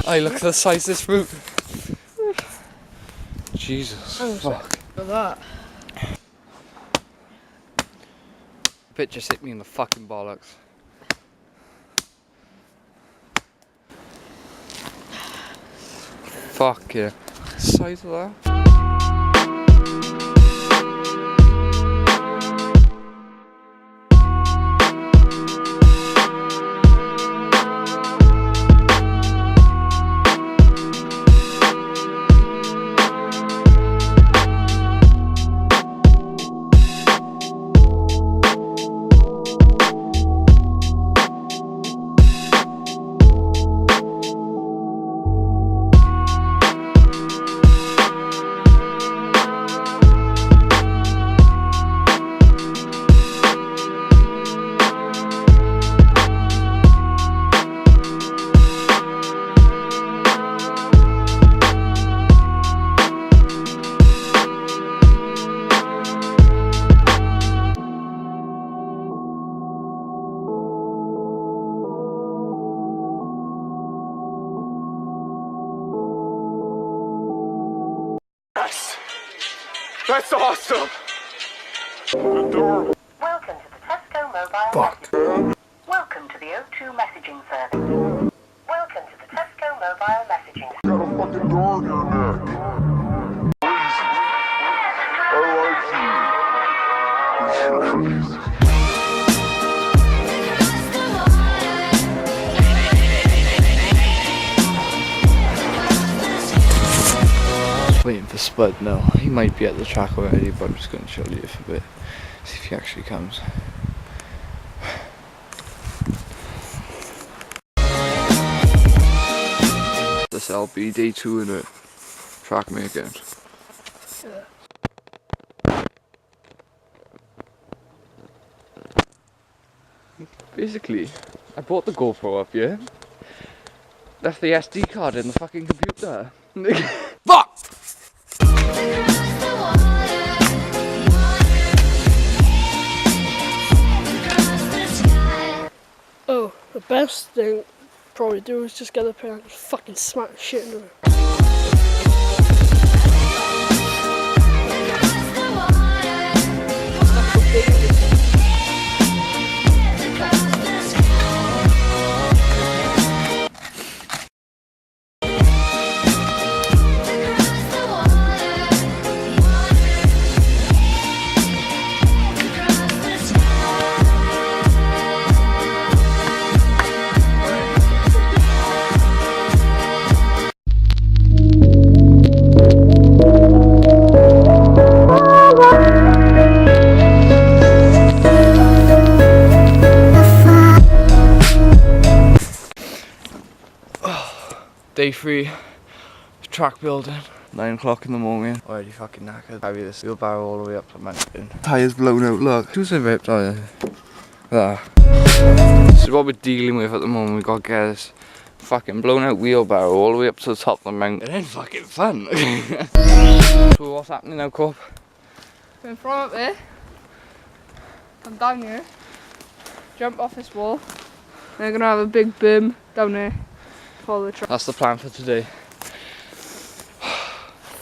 Hey, look at the size of this fruit. Jesus. Fuck. Look at that. Bitch just hit me in the fucking bollocks. Fuck yeah. Size of that. That's awesome! Welcome to the Tesco mobile messaging. Welcome to the O2 messaging service. Welcome to the Tesco mobile messaging service. Got a fucking dog in your neck. I like you. Waiting for Spud now. He might be at the track already, but I'm just going to show you for a bit. See if he actually comes. SSLB day 2 in it. Track me again. Basically, I bought the GoPro up here. Left the SD card in the fucking computer. Fuck! Oh, the best thing probably do is just get a pen and just fucking smack shit into it. Day 3, track building, 9 o'clock in the morning. Already fucking knackered. Carry this wheelbarrow all the way up the mountain. Tyres blown out, look. Who's a ripped on it? There. This is what we're dealing with at the moment. We've got to get this fucking blown out wheelbarrow all the way up to the top of the mountain. It ain't fucking fun. So what's happening now, Corb? Going from up there, come down here, jump off this wall, and we're gonna have a big berm down there. The truck. That's the plan for today.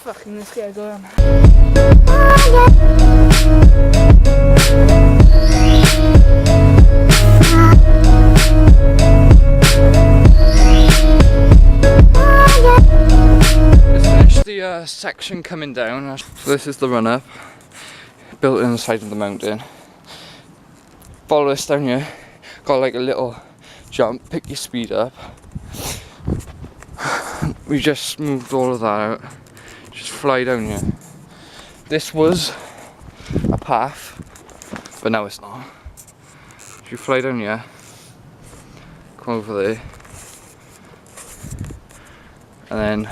Fucking let's get going. Just finished the section coming down. So this is the run up, built in the side of the mountain. Follow this down here. Got like a little jump, pick your speed up. We just smoothed all of that out. Just fly down here. This was a path, but now it's not. If you fly down here, come over there, and then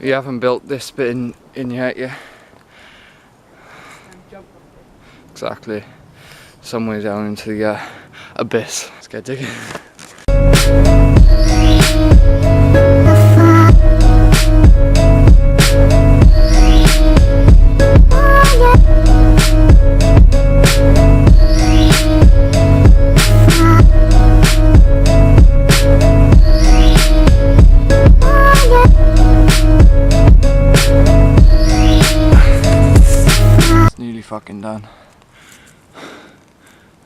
you haven't built this bit in yet, yeah? Exactly. Somewhere down into the abyss. Let's get digging. fucking done.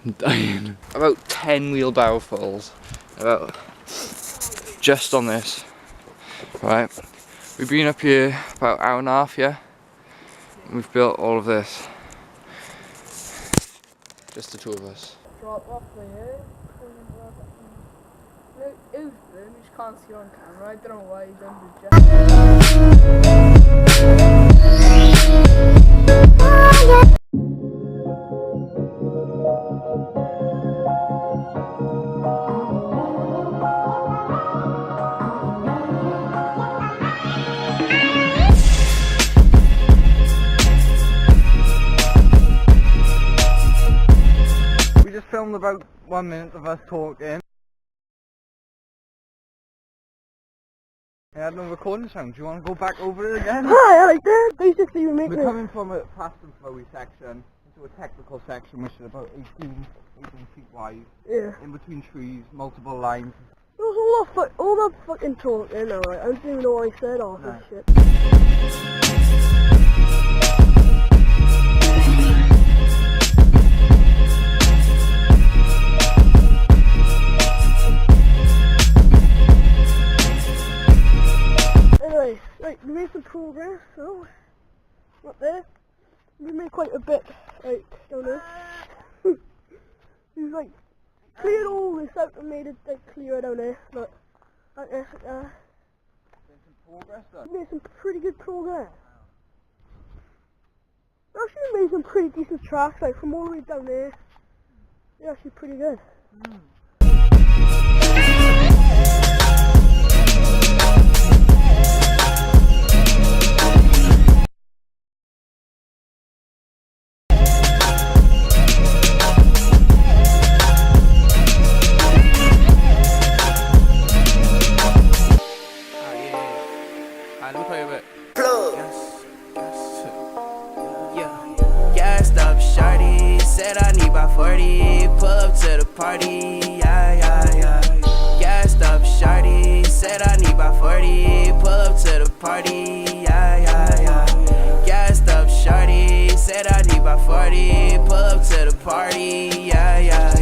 I'm dying. About 10 wheelbarrow fulls. About just on this. Right. We've been up here about an hour and a half, yeah? And we've built all of this. Just the two of us. Drop off here. Look, it was boom, you just can't see on camera. I don't know why he's under the We just filmed about 1 minute of us talking. I had no recording sound. Do you want to go back over it again? Hi, I like that. Basically, we're making We're coming from a fast and flowy section into a technical section which is about 18 feet wide. Yeah. In between trees, multiple lines. There was all that fucking talking, alright. I don't even know what I said off No. this shit. Anyway, right, we made some progress, so up there. We made quite a bit, like, down there. We've like cleared all this out and made it like clearer down there, but like this, Progress done. we made some pretty good progress. We actually made some pretty decent tracks, like from all the way down there. They're actually pretty good. Let me play a bit. Gassed up, shawty. Said I need about 40. Pull up to the party. Yeah. Gassed up, shawty. Said I need about 40. Pull up to the party. Yeah. Gassed up, shawty. Said I need about 40. Pull up to the party. Yeah.